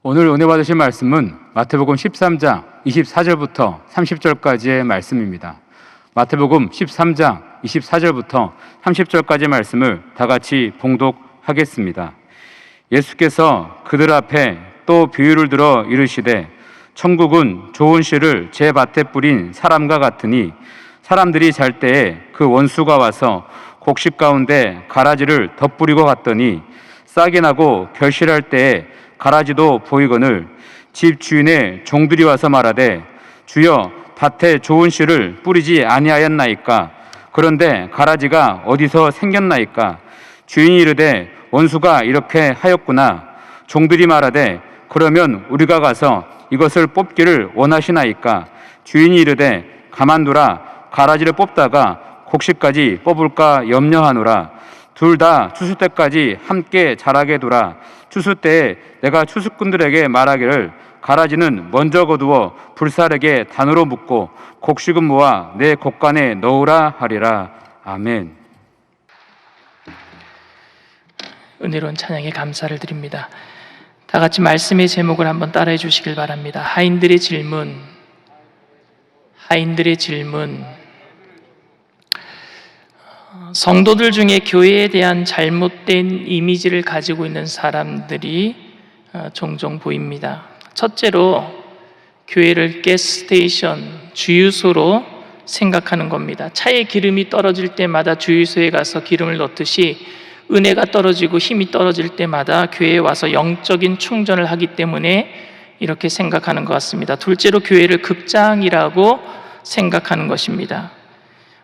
오늘 은혜 받으실 말씀은 마태복음 13장 24절부터 30절까지의 말씀입니다. 마태복음 13장 24절부터 30절까지의 말씀을 다 같이 봉독하겠습니다. 예수께서 그들 앞에 또 비유를 들어 이르시되 천국은 좋은 씨를 제 밭에 뿌린 사람과 같으니 사람들이 잘 때에 그 원수가 와서 곡식 가운데 가라지를 덧뿌리고 갔더니 싹이 나고 결실할 때에 가라지도 보이거늘 집 주인의 종들이 와서 말하되 주여 밭에 좋은 씨를 뿌리지 아니하였나이까? 그런데 가라지가 어디서 생겼나이까? 주인이 이르되 원수가 이렇게 하였구나. 종들이 말하되 그러면 우리가 가서 이것을 뽑기를 원하시나이까? 주인이 이르되 가만두라. 가라지를 뽑다가 곡식까지 뽑을까 염려하노라. 둘 다 추수 때까지 함께 자라게 두라. 추수 때에 내가 추수꾼들에게 말하기를 가라지는 먼저 거두어 불사르게 단으로 묶고 곡식은 모아 내 곡간에 넣으라 하리라. 아멘. 은혜로운 찬양에 감사를 드립니다. 다 같이 말씀의 제목을 한번 따라해 주시길 바랍니다. 하인들의 질문. 성도들 중에 교회에 대한 잘못된 이미지를 가지고 있는 사람들이 종종 보입니다. 첫째로 교회를 가스스테이션, 주유소로 생각하는 겁니다. 차에 기름이 떨어질 때마다 주유소에 가서 기름을 넣듯이 은혜가 떨어지고 힘이 떨어질 때마다 교회에 와서 영적인 충전을 하기 때문에 이렇게 생각하는 것 같습니다. 둘째로 교회를 극장이라고 생각하는 것입니다.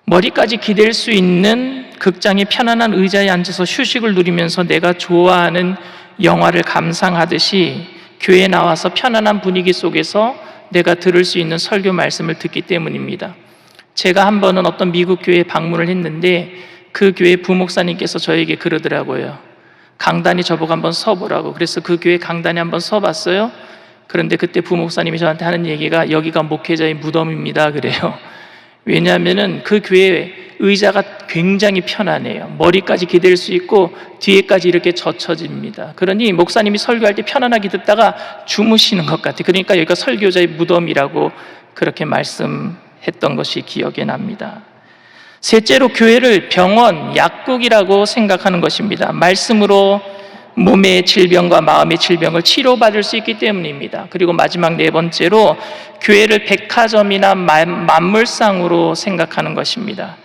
머리까지 기댈 수 있는 극장의 편안한 의자에 앉아서 휴식을 누리면서 내가 좋아하는 영화를 감상하듯이 교회에 나와서 편안한 분위기 속에서 내가 들을 수 있는 설교 말씀을 듣기 때문입니다. 제가 한 번은 어떤 미국 교회에 방문을 했는데 그 교회 부목사님께서 저에게 그러더라고요. 강단에 저보고 한번 서보라고. 그래서 그 교회 강단에 한번 서봤어요. 그런데 그때 부목사님이 저한테 하는 얘기가 여기가 목회자의 무덤입니다 그래요. 왜냐하면은 그 교회 의자가 굉장히 편안해요. 머리까지 기댈 수 있고 뒤에까지 이렇게 젖혀집니다. 그러니 목사님이 설교할 때 편안하게 듣다가 주무시는 것 같아요. 그러니까 여기가 설교자의 무덤이라고 그렇게 말씀했던 것이 기억에 납니다. 셋째로 교회를 병원, 약국이라고 생각하는 것입니다. 말씀으로 몸의 질병과 마음의 질병을 치료받을 수 있기 때문입니다. 그리고 마지막 네 번째로 교회를 백화점이나 만물상으로 생각하는 것입니다.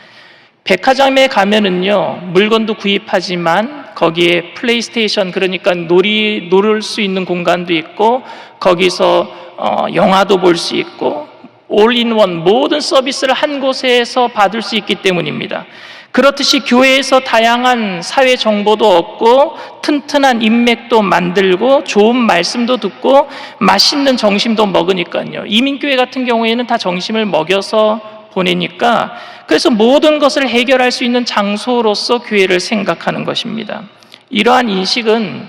백화점에 가면은요, 물건도 구입하지만 거기에 플레이스테이션, 그러니까 놀을 수 있는 공간도 있고 거기서 영화도 볼 수 있고 올인원 모든 서비스를 한 곳에서 받을 수 있기 때문입니다. 그렇듯이 교회에서 다양한 사회 정보도 얻고 튼튼한 인맥도 만들고 좋은 말씀도 듣고 맛있는 점심도 먹으니까요. 이민교회 같은 경우에는 다 점심을 먹여서 보내니까 그래서 모든 것을 해결할 수 있는 장소로서 교회를 생각하는 것입니다. 이러한 인식은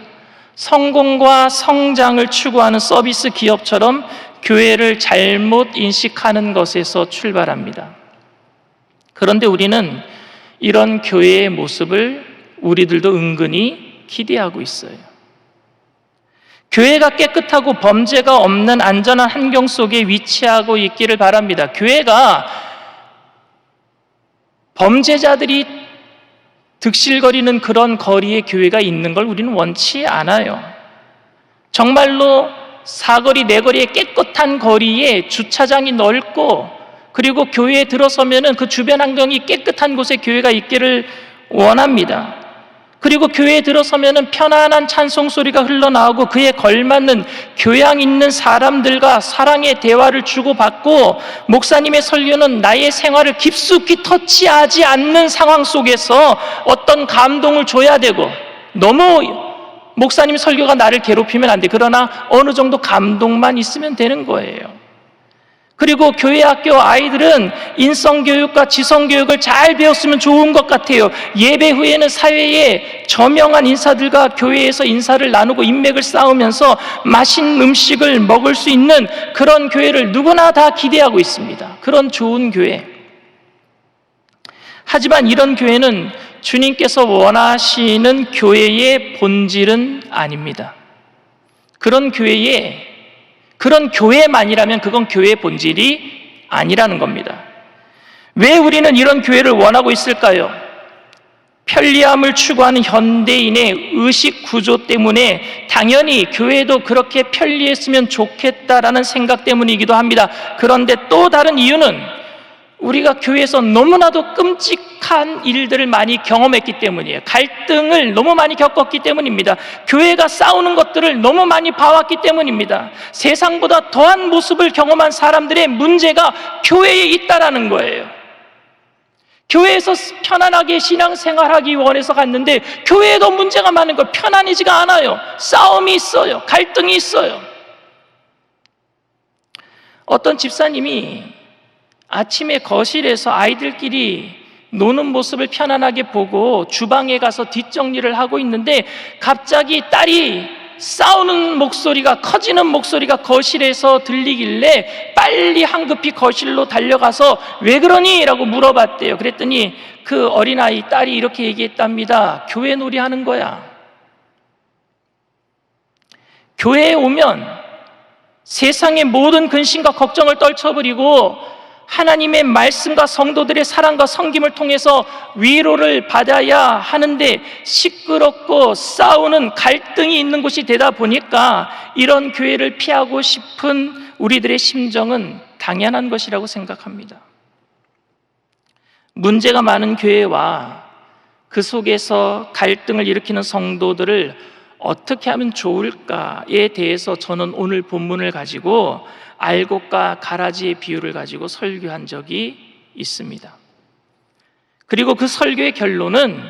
성공과 성장을 추구하는 서비스 기업처럼 교회를 잘못 인식하는 것에서 출발합니다. 그런데 우리는 이런 교회의 모습을 우리들도 은근히 기대하고 있어요. 교회가 깨끗하고 범죄가 없는 안전한 환경 속에 위치하고 있기를 바랍니다. 교회가 범죄자들이 득실거리는 그런 거리에 교회가 있는 걸 우리는 원치 않아요. 정말로 사거리, 네거리의 깨끗한 거리에 주차장이 넓고 그리고 교회에 들어서면은 그 주변 환경이 깨끗한 곳에 교회가 있기를 원합니다. 그리고 교회에 들어서면은 편안한 찬송 소리가 흘러나오고 그에 걸맞는 교양 있는 사람들과 사랑의 대화를 주고받고 목사님의 설교는 나의 생활을 깊숙이 터치하지 않는 상황 속에서 어떤 감동을 줘야 되고 너무 목사님 설교가 나를 괴롭히면 안 돼. 그러나 어느 정도 감동만 있으면 되는 거예요. 그리고 교회 학교 아이들은 인성교육과 지성교육을 잘 배웠으면 좋은 것 같아요. 예배 후에는 사회에 저명한 인사들과 교회에서 인사를 나누고 인맥을 쌓으면서 맛있는 음식을 먹을 수 있는 그런 교회를 누구나 다 기대하고 있습니다. 그런 좋은 교회. 하지만 이런 교회는 주님께서 원하시는 교회의 본질은 아닙니다. 그런 교회만이라면 그건 교회의 본질이 아니라는 겁니다. 왜 우리는 이런 교회를 원하고 있을까요? 편리함을 추구하는 현대인의 의식 구조 때문에 당연히 교회도 그렇게 편리했으면 좋겠다라는 생각 때문이기도 합니다. 그런데 또 다른 이유는 우리가 교회에서 너무나도 끔찍한 일들을 많이 경험했기 때문이에요. 갈등을 너무 많이 겪었기 때문입니다. 교회가 싸우는 것들을 너무 많이 봐왔기 때문입니다. 세상보다 더한 모습을 경험한 사람들의 문제가 교회에 있다라는 거예요. 교회에서 편안하게 신앙생활하기 원해서 갔는데 교회에도 문제가 많은 걸, 편안해지가 않아요. 싸움이 있어요. 갈등이 있어요. 어떤 집사님이 아침에 거실에서 아이들끼리 노는 모습을 편안하게 보고 주방에 가서 뒷정리를 하고 있는데 갑자기 딸이 싸우는 목소리가, 커지는 목소리가 거실에서 들리길래 빨리 황급히 거실로 달려가서 왜 그러니? 라고 물어봤대요. 그랬더니 그 어린아이 딸이 이렇게 얘기했답니다. 교회 놀이 하는 거야. 교회에 오면 세상의 모든 근심과 걱정을 떨쳐버리고 하나님의 말씀과 성도들의 사랑과 섬김을 통해서 위로를 받아야 하는데 시끄럽고 싸우는 갈등이 있는 곳이 되다 보니까 이런 교회를 피하고 싶은 우리들의 심정은 당연한 것이라고 생각합니다. 문제가 많은 교회와 그 속에서 갈등을 일으키는 성도들을 어떻게 하면 좋을까에 대해서 저는 오늘 본문을 가지고 알곡과 가라지의 비유를 가지고 설교한 적이 있습니다. 그리고 그 설교의 결론은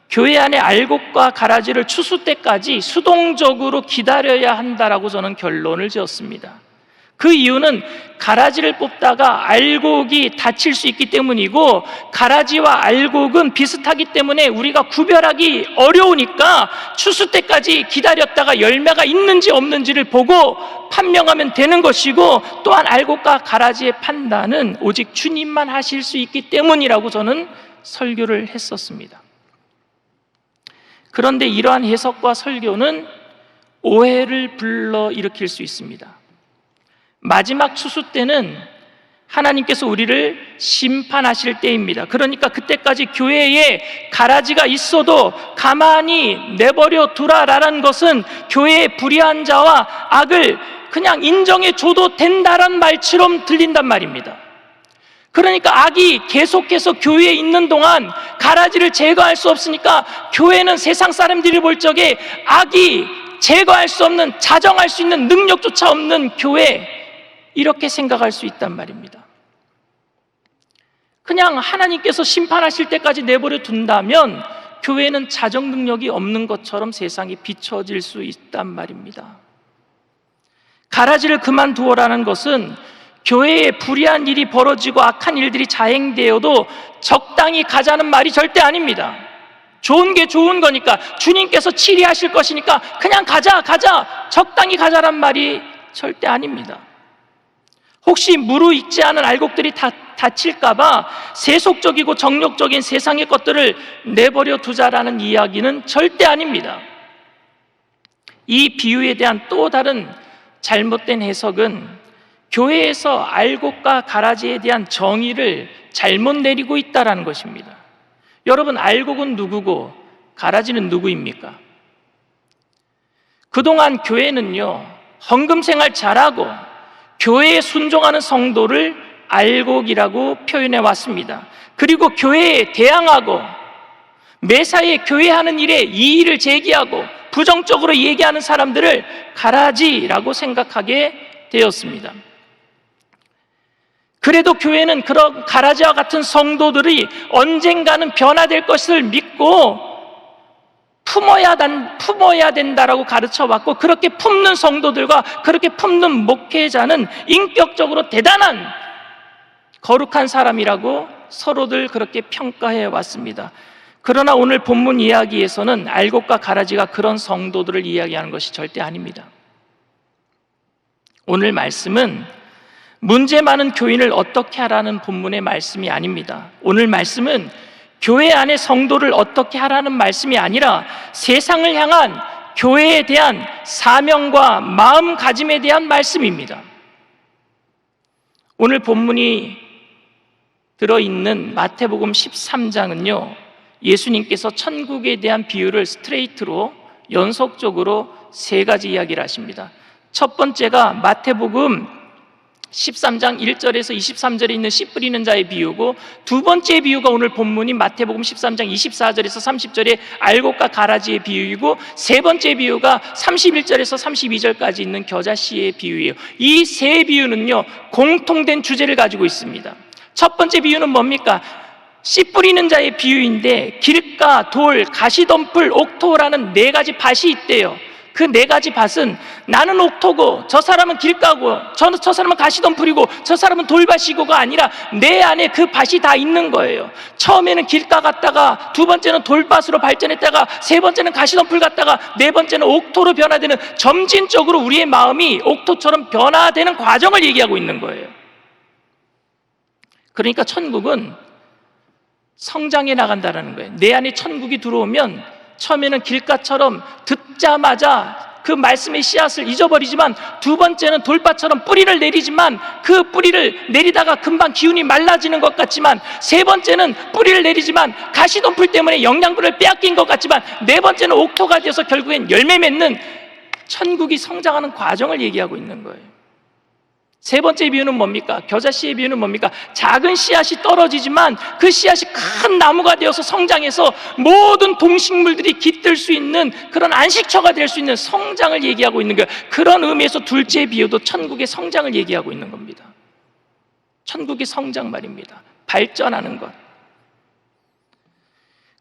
교회 안에 알곡과 가라지를 추수 때까지 수동적으로 기다려야 한다라고 저는 결론을 지었습니다. 그 이유는 가라지를 뽑다가 알곡이 다칠 수 있기 때문이고 가라지와 알곡은 비슷하기 때문에 우리가 구별하기 어려우니까 추수 때까지 기다렸다가 열매가 있는지 없는지를 보고 판명하면 되는 것이고 또한 알곡과 가라지의 판단은 오직 주님만 하실 수 있기 때문이라고 저는 설교를 했었습니다. 그런데 이러한 해석과 설교는 오해를 불러일으킬 수 있습니다. 마지막 추수 때는 하나님께서 우리를 심판하실 때입니다. 그러니까 그때까지 교회에 가라지가 있어도 가만히 내버려 두라라는 것은 교회의 불의한 자와 악을 그냥 인정해 줘도 된다란 말처럼 들린단 말입니다. 그러니까 악이 계속해서 교회에 있는 동안 가라지를 제거할 수 없으니까 교회는 세상 사람들이 볼 적에 악이 제거할 수 없는, 자정할 수 있는 능력조차 없는 교회, 이렇게 생각할 수 있단 말입니다. 그냥 하나님께서 심판하실 때까지 내버려 둔다면 교회는 자정 능력이 없는 것처럼 세상이 비춰질 수 있단 말입니다. 가라지를 그만두어라는 것은 교회에 불의한 일이 벌어지고 악한 일들이 자행되어도 적당히 가자는 말이 절대 아닙니다. 좋은 게 좋은 거니까, 주님께서 치리하실 것이니까 그냥 가자 적당히 가자란 말이 절대 아닙니다. 혹시 무르익지 않은 알곡들이 다칠까봐 세속적이고 정욕적인 세상의 것들을 내버려 두자라는 이야기는 절대 아닙니다. 이 비유에 대한 또 다른 잘못된 해석은 교회에서 알곡과 가라지에 대한 정의를 잘못 내리고 있다는 것입니다. 여러분, 알곡은 누구고 가라지는 누구입니까? 그동안 교회는요, 헌금생활 잘하고 교회에 순종하는 성도를 알곡이라고 표현해 왔습니다. 그리고 교회에 대항하고 매사에 교회 하는 일에 이의를 제기하고 부정적으로 얘기하는 사람들을 가라지라고 생각하게 되었습니다. 그래도 교회는 그런 가라지와 같은 성도들이 언젠가는 변화될 것을 믿고 품어야 된다라고 가르쳐왔고, 그렇게 품는 성도들과 그렇게 품는 목회자는 인격적으로 대단한 거룩한 사람이라고 서로들 그렇게 평가해 왔습니다. 그러나 오늘 본문 이야기에서는 알곡과 가라지가 그런 성도들을 이야기하는 것이 절대 아닙니다. 오늘 말씀은 문제 많은 교인을 어떻게 하라는 본문의 말씀이 아닙니다. 오늘 말씀은 교회 안의 성도를 어떻게 하라는 말씀이 아니라 세상을 향한 교회에 대한 사명과 마음가짐에 대한 말씀입니다. 오늘 본문이 들어있는 마태복음 13장은요, 예수님께서 천국에 대한 비유를 스트레이트로 연속적으로 세 가지 이야기를 하십니다. 첫 번째가 마태복음 13장 1절에서 23절에 있는 씨 뿌리는 자의 비유고, 두 번째 비유가 오늘 본문인 마태복음 13장 24절에서 30절의 알곡과 가라지의 비유이고, 세 번째 비유가 31절에서 32절까지 있는 겨자씨의 비유예요. 이 세 비유는요, 공통된 주제를 가지고 있습니다. 첫 번째 비유는 뭡니까? 씨 뿌리는 자의 비유인데, 길가, 돌, 가시덤불, 옥토라는 네 가지 밭이 있대요. 그 네 가지 밭은 나는 옥토고, 저 사람은 길가고, 저 사람은 가시덤불이고, 저 사람은 돌밭이고가 아니라 내 안에 그 밭이 다 있는 거예요. 처음에는 길가 갔다가, 두 번째는 돌밭으로 발전했다가, 세 번째는 가시덤불 갔다가, 네 번째는 옥토로 변화되는, 점진적으로 우리의 마음이 옥토처럼 변화되는 과정을 얘기하고 있는 거예요. 그러니까 천국은 성장해 나간다는 거예요. 내 안에 천국이 들어오면 처음에는 길가처럼 듣자마자 그 말씀의 씨앗을 잊어버리지만, 두 번째는 돌밭처럼 뿌리를 내리지만 그 뿌리를 내리다가 금방 기운이 말라지는 것 같지만, 세 번째는 뿌리를 내리지만 가시덤불 때문에 영양분을 빼앗긴 것 같지만, 네 번째는 옥토가 되어서 결국엔 열매 맺는 천국이 성장하는 과정을 얘기하고 있는 거예요. 세 번째 비유는 뭡니까? 겨자씨의 비유는 뭡니까? 작은 씨앗이 떨어지지만 그 씨앗이 큰 나무가 되어서 성장해서 모든 동식물들이 깃들 수 있는 그런 안식처가 될 수 있는 성장을 얘기하고 있는 거예요. 그런 의미에서 둘째 비유도 천국의 성장을 얘기하고 있는 겁니다. 천국의 성장 말입니다. 발전하는 것.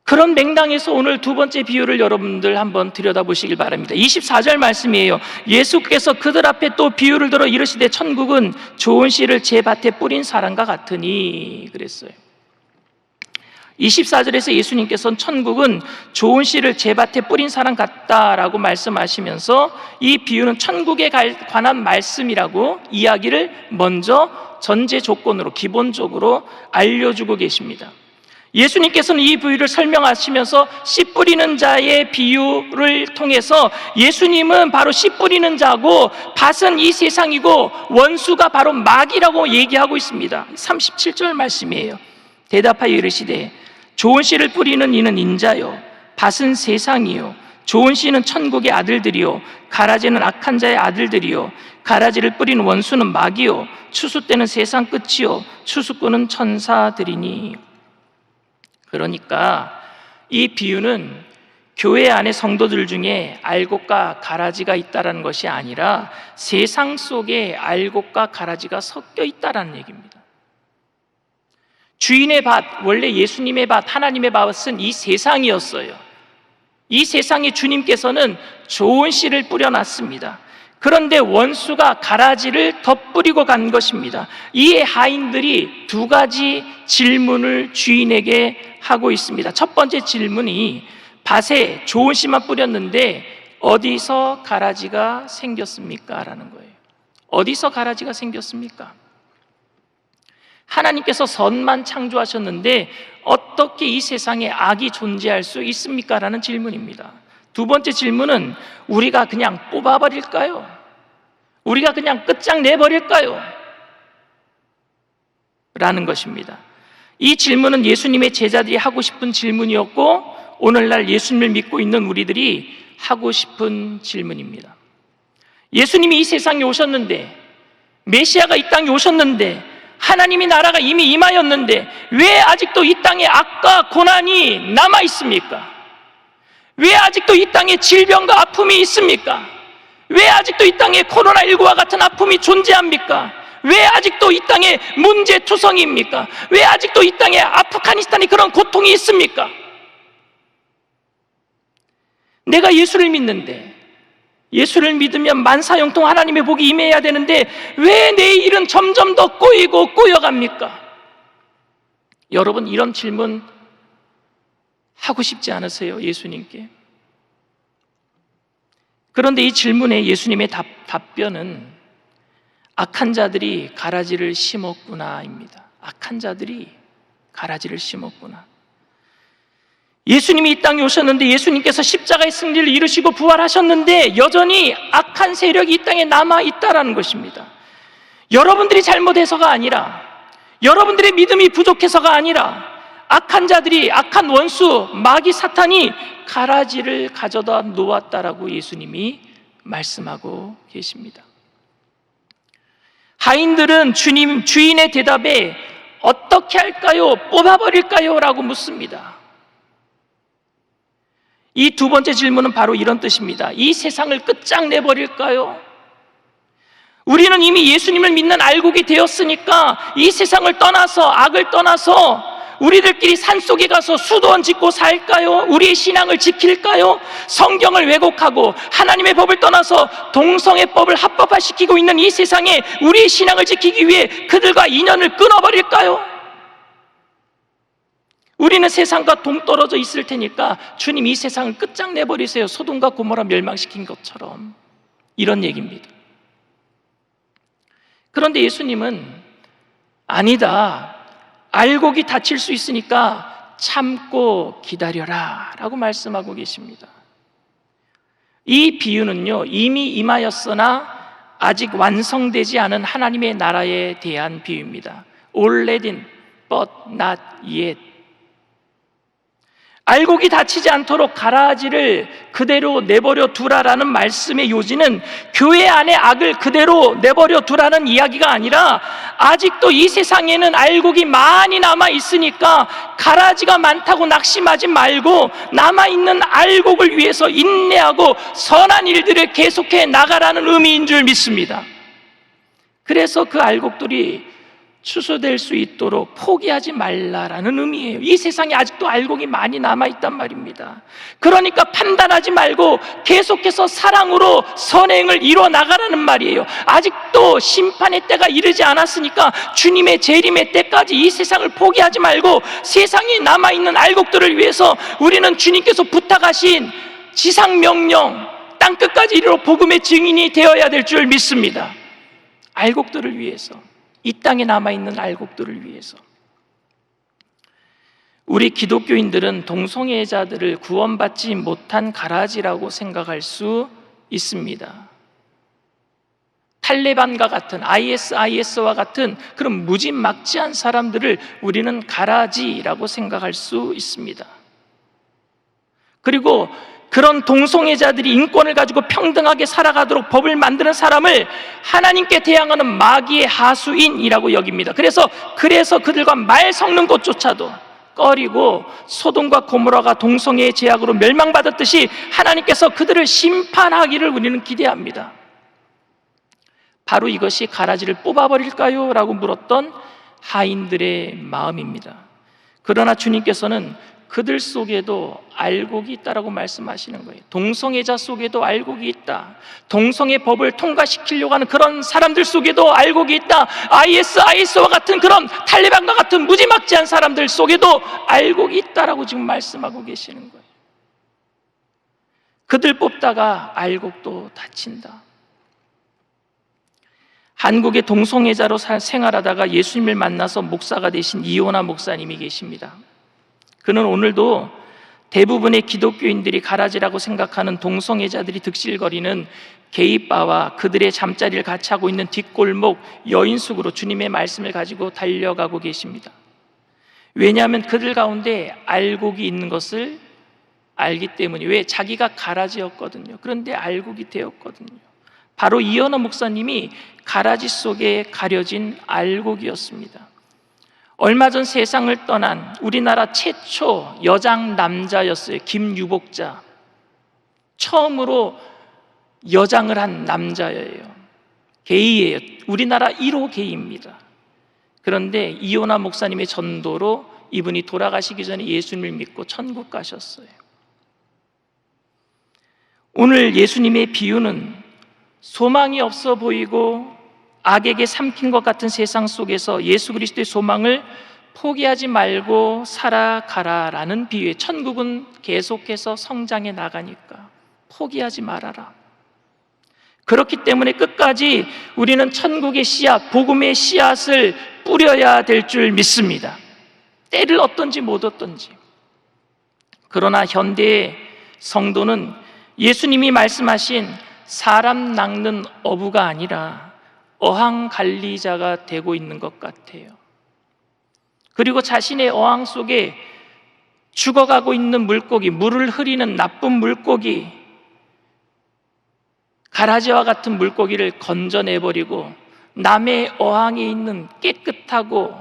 그런 맥락에서 오늘 두 번째 비유를 여러분들 한번 들여다보시길 바랍니다. 24절 말씀이에요. 예수께서 그들 앞에 또 비유를 들어 이르시되 천국은 좋은 씨를 제 밭에 뿌린 사람과 같으니 그랬어요. 24절에서 예수님께서는 천국은 좋은 씨를 제 밭에 뿌린 사람 같다라고 말씀하시면서 이 비유는 천국에 관한 말씀이라고 이야기를 먼저 전제 조건으로 기본적으로 알려주고 계십니다. 예수님께서는 이 비유를 설명하시면서 씨 뿌리는 자의 비유를 통해서 예수님은 바로 씨 뿌리는 자고, 밭은 이 세상이고, 원수가 바로 마귀라고 얘기하고 있습니다. 37절 말씀이에요. 대답하여 이르시되 좋은 씨를 뿌리는 이는 인자요, 밭은 세상이요, 좋은 씨는 천국의 아들들이요, 가라지는 악한 자의 아들들이요, 가라지를 뿌리는 원수는 마귀요, 추수 때는 세상 끝이요, 추수꾼은 천사들이니. 그러니까 이 비유는 교회 안에 성도들 중에 알곡과 가라지가 있다는 것이 아니라 세상 속에 알곡과 가라지가 섞여 있다는 얘기입니다. 주인의 밭, 원래 예수님의 밭, 하나님의 밭은 이 세상이었어요. 이 세상에 주님께서는 좋은 씨를 뿌려놨습니다. 그런데 원수가 가라지를 덧뿌리고 간 것입니다. 이 하인들이 두 가지 질문을 주인에게 하고 있습니다. 첫 번째 질문이, 밭에 좋은 씨만 뿌렸는데 어디서 가라지가 생겼습니까? 라는 거예요. 어디서 가라지가 생겼습니까? 하나님께서 선만 창조하셨는데 어떻게 이 세상에 악이 존재할 수 있습니까? 라는 질문입니다. 두 번째 질문은, 우리가 그냥 뽑아버릴까요? 우리가 그냥 끝장내버릴까요? 라는 것입니다. 이 질문은 예수님의 제자들이 하고 싶은 질문이었고, 오늘날 예수님을 믿고 있는 우리들이 하고 싶은 질문입니다. 예수님이 이 세상에 오셨는데, 메시아가 이 땅에 오셨는데, 하나님의 나라가 이미 임하였는데 왜 아직도 이 땅에 악과 고난이 남아 있습니까? 왜 아직도 이 땅에 질병과 아픔이 있습니까? 왜 아직도 이 땅에 코로나19와 같은 아픔이 존재합니까? 왜 아직도 이 땅에 문제투성이입니까? 왜 아직도 이 땅에 아프가니스탄이 그런 고통이 있습니까? 내가 예수를 믿는데, 예수를 믿으면 만사형통 하나님의 복이 임해야 되는데 왜 내 일은 점점 더 꼬이고 꼬여갑니까? 여러분, 이런 질문 하고 싶지 않으세요? 예수님께. 그런데 이 질문에 예수님의 답변은 악한 자들이 가라지를 심었구나입니다. 악한 자들이 가라지를 심었구나. 예수님이 이 땅에 오셨는데 예수님께서 십자가의 승리를 이루시고 부활하셨는데 여전히 악한 세력이 이 땅에 남아있다라는 것입니다. 여러분들이 잘못해서가 아니라, 여러분들의 믿음이 부족해서가 아니라 악한 자들이, 악한 원수 마귀 사탄이 가라지를 가져다 놓았다라고 예수님이 말씀하고 계십니다. 하인들은 주인의 대답에 어떻게 할까요? 뽑아버릴까요? 라고 묻습니다. 이 두 번째 질문은 바로 이런 뜻입니다. 이 세상을 끝장내버릴까요? 우리는 이미 예수님을 믿는 알곡이 되었으니까 이 세상을 떠나서, 악을 떠나서 우리들끼리 산속에 가서 수도원 짓고 살까요? 우리의 신앙을 지킬까요? 성경을 왜곡하고 하나님의 법을 떠나서 동성애 법을 합법화시키고 있는 이 세상에 우리의 신앙을 지키기 위해 그들과 인연을 끊어버릴까요? 우리는 세상과 동떨어져 있을 테니까 주님 이 세상을 끝장내버리세요. 소돔과 고모라 멸망시킨 것처럼. 이런 얘기입니다. 그런데 예수님은 아니다, 알곡이 다칠 수 있으니까 참고 기다려라 라고 말씀하고 계십니다. 이 비유는요, 이미 임하였으나 아직 완성되지 않은 하나님의 나라에 대한 비유입니다. Already in, but not yet. 알곡이 다치지 않도록 가라지를 그대로 내버려 두라라는 말씀의 요지는 교회 안에 악을 그대로 내버려 두라는 이야기가 아니라 아직도 이 세상에는 알곡이 많이 남아 있으니까 가라지가 많다고 낙심하지 말고 남아있는 알곡을 위해서 인내하고 선한 일들을 계속해 나가라는 의미인 줄 믿습니다. 그래서 그 알곡들이 추수될 수 있도록 포기하지 말라라는 의미예요. 이 세상에 아직도 알곡이 많이 남아있단 말입니다. 그러니까 판단하지 말고 계속해서 사랑으로 선행을 이뤄 나가라는 말이에요. 아직도 심판의 때가 이르지 않았으니까 주님의 재림의 때까지 이 세상을 포기하지 말고 세상에 남아있는 알곡들을 위해서 우리는 주님께서 부탁하신 지상명령, 땅끝까지 이르러 복음의 증인이 되어야 될 줄 믿습니다. 알곡들을 위해서, 이 땅에 남아있는 알곡들을 위해서. 우리 기독교인들은 동성애자들을 구원받지 못한 가라지라고 생각할 수 있습니다. 탈레반과 같은, ISIS와 같은 그런 무지막지한 사람들을 우리는 가라지라고 생각할 수 있습니다. 그리고 그런 동성애자들이 인권을 가지고 평등하게 살아가도록 법을 만드는 사람을 하나님께 대항하는 마귀의 하수인이라고 여깁니다. 그래서 그들과 말 섞는 것조차도 꺼리고 소돔과 고모라가 동성애의 죄악으로 멸망받았듯이 하나님께서 그들을 심판하기를 우리는 기대합니다. 바로 이것이 가라지를 뽑아버릴까요? 라고 물었던 하인들의 마음입니다. 그러나 주님께서는 그들 속에도 알곡이 있다라고 말씀하시는 거예요. 동성애자 속에도 알곡이 있다. 동성애 법을 통과시키려고 하는 그런 사람들 속에도 알곡이 있다. ISIS와 같은 그런 탈레반과 같은 무지막지한 사람들 속에도 알곡이 있다라고 지금 말씀하고 계시는 거예요. 그들 뽑다가 알곡도 다친다. 한국의 동성애자로 생활하다가 예수님을 만나서 목사가 되신 이호나 목사님이 계십니다. 그는 오늘도 대부분의 기독교인들이 가라지라고 생각하는 동성애자들이 득실거리는 게이바와 그들의 잠자리를 같이 하고 있는 뒷골목 여인숙으로 주님의 말씀을 가지고 달려가고 계십니다. 왜냐하면 그들 가운데 알곡이 있는 것을 알기 때문에. 왜? 자기가 가라지였거든요. 그런데 알곡이 되었거든요. 바로 이현호 목사님이 가라지 속에 가려진 알곡이었습니다. 얼마 전 세상을 떠난 우리나라 최초 여장 남자였어요. 김유복자. 처음으로 여장을 한 남자예요. 게이예요. 우리나라 1호 게이입니다. 그런데 이호나 목사님의 전도로 이분이 돌아가시기 전에 예수님을 믿고 천국 가셨어요. 오늘 예수님의 비유는 소망이 없어 보이고 악에게 삼킨 것 같은 세상 속에서 예수 그리스도의 소망을 포기하지 말고 살아가라라는 비유에, 천국은 계속해서 성장해 나가니까 포기하지 말아라. 그렇기 때문에 끝까지 우리는 천국의 씨앗, 복음의 씨앗을 뿌려야 될 줄 믿습니다. 때를 얻든지 못 얻든지. 그러나 현대의 성도는 예수님이 말씀하신 사람 낚는 어부가 아니라 어항 관리자가 되고 있는 것 같아요. 그리고 자신의 어항 속에 죽어가고 있는 물고기, 물을 흐리는 나쁜 물고기, 가라지와 같은 물고기를 건져내버리고 남의 어항에 있는 깨끗하고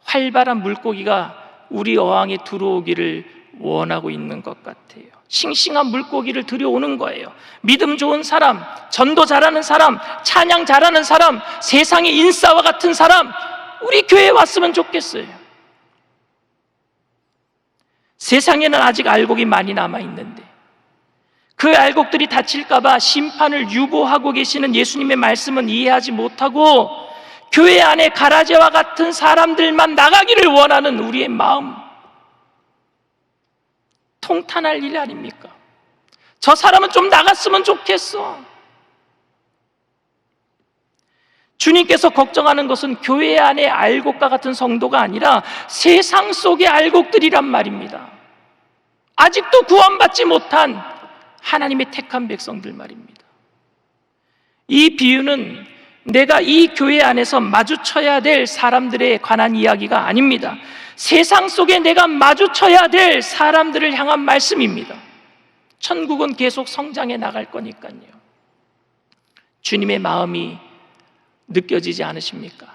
활발한 물고기가 우리 어항에 들어오기를 원하고 있는 것 같아요. 싱싱한 물고기를 들여오는 거예요. 믿음 좋은 사람, 전도 잘하는 사람, 찬양 잘하는 사람, 세상의 인싸와 같은 사람, 우리 교회에 왔으면 좋겠어요. 세상에는 아직 알곡이 많이 남아있는데 그 알곡들이 다칠까봐 심판을 유보하고 계시는 예수님의 말씀은 이해하지 못하고 교회 안에 가라지와 같은 사람들만 나가기를 원하는 우리의 마음, 통탄할 일 아닙니까? 저 사람은 좀 나갔으면 좋겠어. 주님께서 걱정하는 것은 교회 안에 알곡과 같은 성도가 아니라 세상 속의 알곡들이란 말입니다. 아직도 구원받지 못한 하나님의 택한 백성들 말입니다. 이 비유는 내가 이 교회 안에서 마주쳐야 될 사람들에 관한 이야기가 아닙니다. 세상 속에 내가 마주쳐야 될 사람들을 향한 말씀입니다. 천국은 계속 성장해 나갈 거니까요. 주님의 마음이 느껴지지 않으십니까?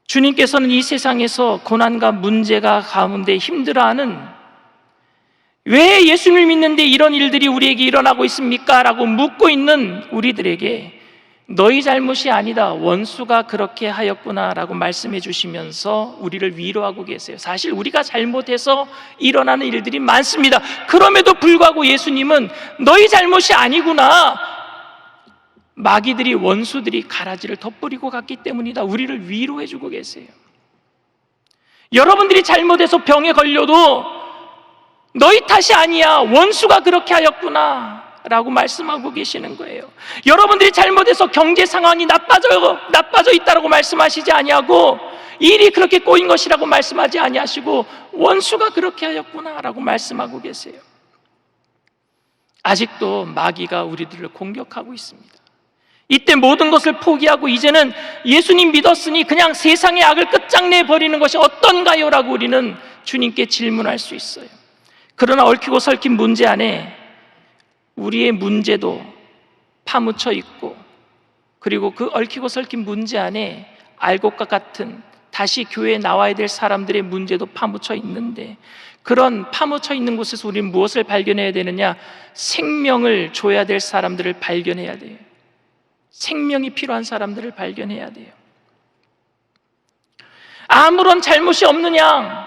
주님께서는 이 세상에서 고난과 문제가 가운데 힘들어하는, 왜 예수님을 믿는데 이런 일들이 우리에게 일어나고 있습니까? 라고 묻고 있는 우리들에게 너희 잘못이 아니다, 원수가 그렇게 하였구나 라고 말씀해 주시면서 우리를 위로하고 계세요. 사실 우리가 잘못해서 일어나는 일들이 많습니다. 그럼에도 불구하고 예수님은 너희 잘못이 아니구나, 마귀들이, 원수들이 가라지를 덧뿌리고 갔기 때문이다, 우리를 위로해 주고 계세요. 여러분들이 잘못해서 병에 걸려도 너희 탓이 아니야, 원수가 그렇게 하였구나 라고 말씀하고 계시는 거예요. 여러분들이 잘못해서 경제 상황이 나빠져 있다라고 말씀하시지 아니하고, 일이 그렇게 꼬인 것이라고 말씀하지 아니하시고 원수가 그렇게 하였구나 라고 말씀하고 계세요. 아직도 마귀가 우리들을 공격하고 있습니다. 이때 모든 것을 포기하고 이제는 예수님 믿었으니 그냥 세상의 악을 끝장내 버리는 것이 어떤가요? 라고 우리는 주님께 질문할 수 있어요. 그러나 얽히고 설킨 문제 안에 우리의 문제도 파묻혀 있고, 그리고 그 얽히고 설킨 문제 안에 알곡과 같은 다시 교회에 나와야 될 사람들의 문제도 파묻혀 있는데, 그런 파묻혀 있는 곳에서 우리는 무엇을 발견해야 되느냐? 생명을 줘야 될 사람들을 발견해야 돼요. 생명이 필요한 사람들을 발견해야 돼요. 아무런 잘못이 없느냐,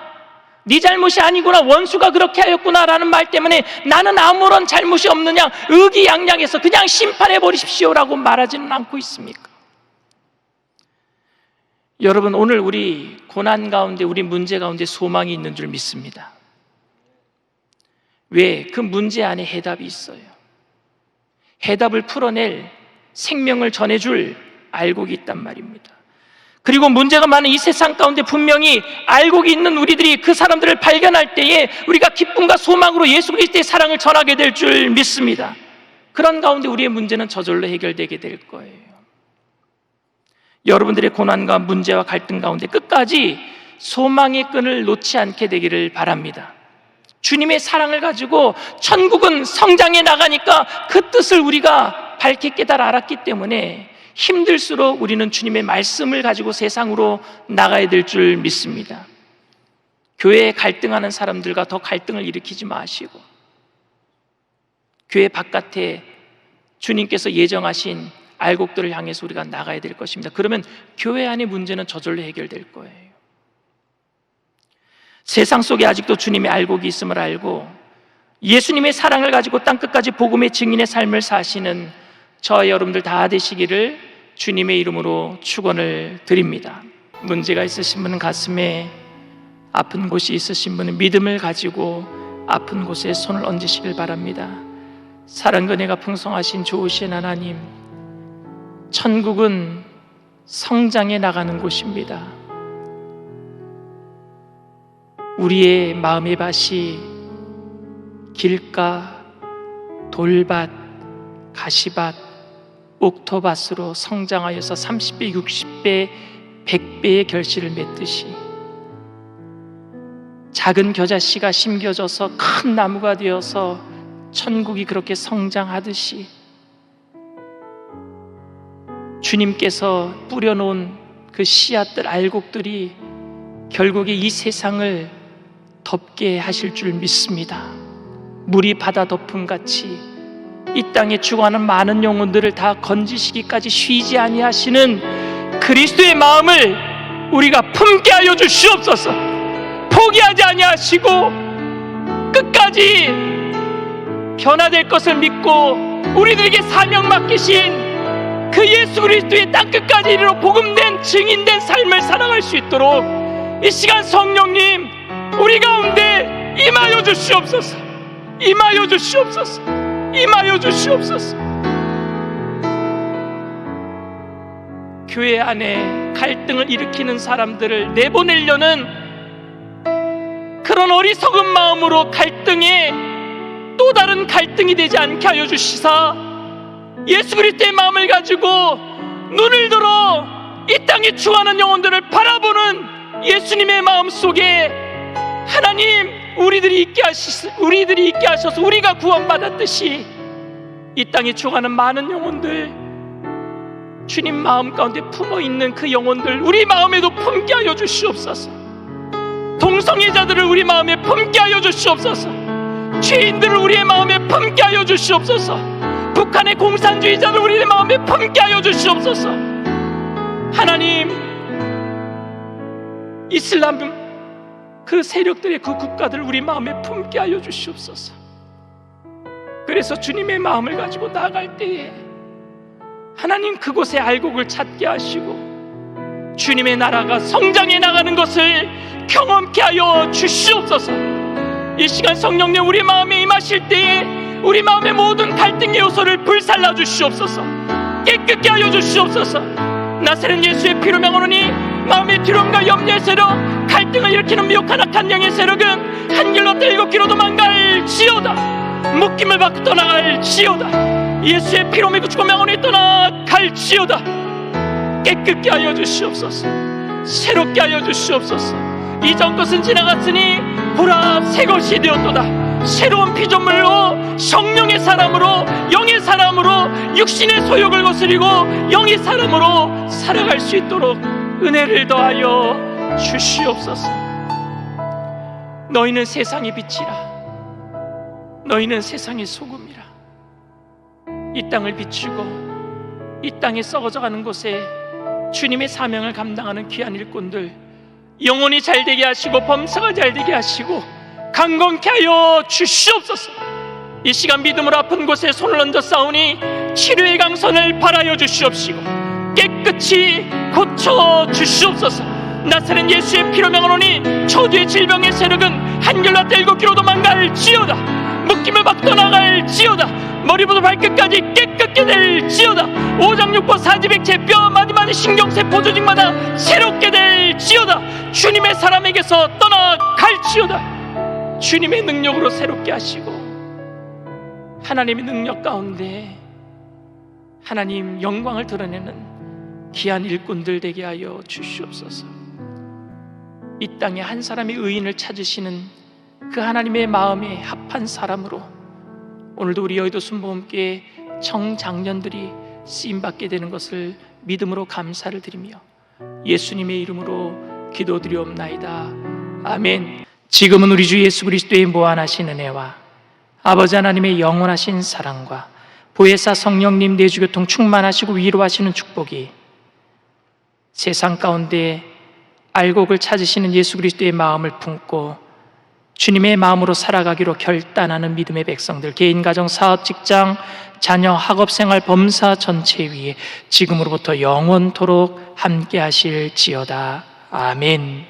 네 잘못이 아니구나, 원수가 그렇게 하였구나 라는 말 때문에 나는 아무런 잘못이 없느냐, 의기양양해서 그냥 심판해 버리십시오 라고 말하지는 않고 있습니까? 여러분, 오늘 우리 고난 가운데, 우리 문제 가운데 소망이 있는 줄 믿습니다. 왜? 그 문제 안에 해답이 있어요. 해답을 풀어낼, 생명을 전해줄 알곡이 있단 말입니다. 그리고 문제가 많은 이 세상 가운데 분명히 알곡이 있는 우리들이 그 사람들을 발견할 때에 우리가 기쁨과 소망으로 예수 그리스도의 사랑을 전하게 될 줄 믿습니다. 그런 가운데 우리의 문제는 저절로 해결되게 될 거예요. 여러분들의 고난과 문제와 갈등 가운데 끝까지 소망의 끈을 놓지 않게 되기를 바랍니다. 주님의 사랑을 가지고 천국은 성장해 나가니까 그 뜻을 우리가 밝게 깨달아 알았기 때문에 힘들수록 우리는 주님의 말씀을 가지고 세상으로 나가야 될 줄 믿습니다. 교회에 갈등하는 사람들과 더 갈등을 일으키지 마시고, 교회 바깥에 주님께서 예정하신 알곡들을 향해서 우리가 나가야 될 것입니다. 그러면 교회 안의 문제는 저절로 해결될 거예요. 세상 속에 아직도 주님의 알곡이 있음을 알고 예수님의 사랑을 가지고 땅끝까지 복음의 증인의 삶을 사시는 저와 여러분들 다 되시기를 주님의 이름으로 축원을 드립니다. 문제가 있으신 분은, 가슴에 아픈 곳이 있으신 분은 믿음을 가지고 아픈 곳에 손을 얹으시길 바랍니다. 사랑과 은혜가 풍성하신 좋으신 하나님, 천국은 성장해 나가는 곳입니다. 우리의 마음의 밭이 길가, 돌밭, 가시밭, 옥토밭으로 성장하여서 30배, 60배, 100배의 결실을 맺듯이 작은 겨자씨가 심겨져서 큰 나무가 되어서 천국이 그렇게 성장하듯이 주님께서 뿌려놓은 그 씨앗들, 알곡들이 결국에 이 세상을 덮게 하실 줄 믿습니다. 물이 바다 덮음같이 이 땅에 죽어가는 많은 영혼들을 다 건지시기까지 쉬지 아니하시는 그리스도의 마음을 우리가 품게 하여 주시옵소서. 포기하지 아니하시고 끝까지 변화될 것을 믿고 우리들에게 사명 맡기신 그 예수 그리스도의 땅끝까지 이르러 복음된 증인된 삶을 살아갈 수 있도록 이 시간 성령님 우리 가운데 임하여 주시옵소서. 임하여 주시옵소서. 임하여 주시옵소서. 교회 안에 갈등을 일으키는 사람들을 내보내려는 그런 어리석은 마음으로 갈등에 또 다른 갈등이 되지 않게 하여 주시사 예수 그리스도의 마음을 가지고 눈을 들어 이 땅에 죽어가는 영혼들을 바라보는 예수님의 마음 속에 하나님 우리들이 있게 하셔서 우리가 구원받았듯이 이 땅에 죽어가는 많은 영혼들, 주님 마음 가운데 품어있는 그 영혼들 우리 마음에도 품게 하여 주시옵소서. 동성애자들을 우리 마음에 품게 하여 주시옵소서. 죄인들을 우리의 마음에 품게 하여 주시옵소서. 북한의 공산주의자를 우리의 마음에 품게 하여 주시옵소서. 하나님, 이슬람 그 세력들의 그 국가들을 우리 마음에 품게 하여 주시옵소서. 그래서 주님의 마음을 가지고 나아갈 때에 하나님 그곳에 알곡을 찾게 하시고 주님의 나라가 성장해 나가는 것을 경험케 하여 주시옵소서. 이 시간 성령님 우리 마음에 임하실 때에 우리 마음의 모든 갈등의 요소를 불살라 주시옵소서. 깨끗게 하여 주시옵소서. 나사렛 예수의 피로 명하노니 마음의 두려움과 염려의 세력, 갈등을 일으키는 미혹한 악한 영의 세력은 한 길로 떼고 길로 도망갈지어다. 묶임을 받고 떠나갈지어다. 예수의 피로 믿고 명하노니 떠나갈지어다. 깨끗게 하여 주시옵소서. 새롭게 하여 주시옵소서. 이전 것은 지나갔으니 보라 새 것이 되었도다. 새로운 피조물로 성령의 사람으로 영의 사람으로 육신의 소욕을 거스리고 영의 사람으로 살아갈 수 있도록 은혜를 더하여 주시옵소서. 너희는 세상의 빛이라. 너희는 세상의 소금이라. 이 땅을 비추고 이 땅에 썩어져가는 곳에 주님의 사명을 감당하는 귀한 일꾼들 영혼이 잘되게 하시고 범사가 잘되게 하시고 강건케 하여 주시옵소서. 이 시간 믿음으로 아픈 곳에 손을 얹어 싸우니 치료의 강선을 발하여 주시옵시고 깨끗이 고쳐 주시옵소서. 나사렛 예수의 피로 명하노니 저주의 질병의 세력은 한결로 떼고 길로 도망갈지어다. 묶임을 받고 떠나갈지어다. 머리부터 발끝까지 깨끗게 될지어다. 오장육부 사지백체 뼈 마디마디 신경세포 조직마다 새롭게 될지어다. 주님의 사람에게서 떠나갈지어다. 주님의 능력으로 새롭게 하시고 하나님의 능력 가운데 하나님 영광을 드러내는 귀한 일꾼들 되게 하여 주시옵소서. 이 땅에 한 사람의 의인을 찾으시는 그 하나님의 마음에 합한 사람으로 오늘도 우리 여의도 순복음교회 청장년들이 쓰임받게 되는 것을 믿음으로 감사를 드리며 예수님의 이름으로 기도드리옵나이다. 아멘. 지금은 우리 주 예수 그리스도의 무한하신 은혜와 아버지 하나님의 영원하신 사랑과 보혜사 성령님 내주교통 충만하시고 위로하시는 축복이 세상 가운데 알곡을 찾으시는 예수 그리스도의 마음을 품고 주님의 마음으로 살아가기로 결단하는 믿음의 백성들, 개인, 가정, 사업, 직장, 자녀, 학업생활, 범사 전체 위에 지금으로부터 영원토록 함께 하실지어다. 아멘.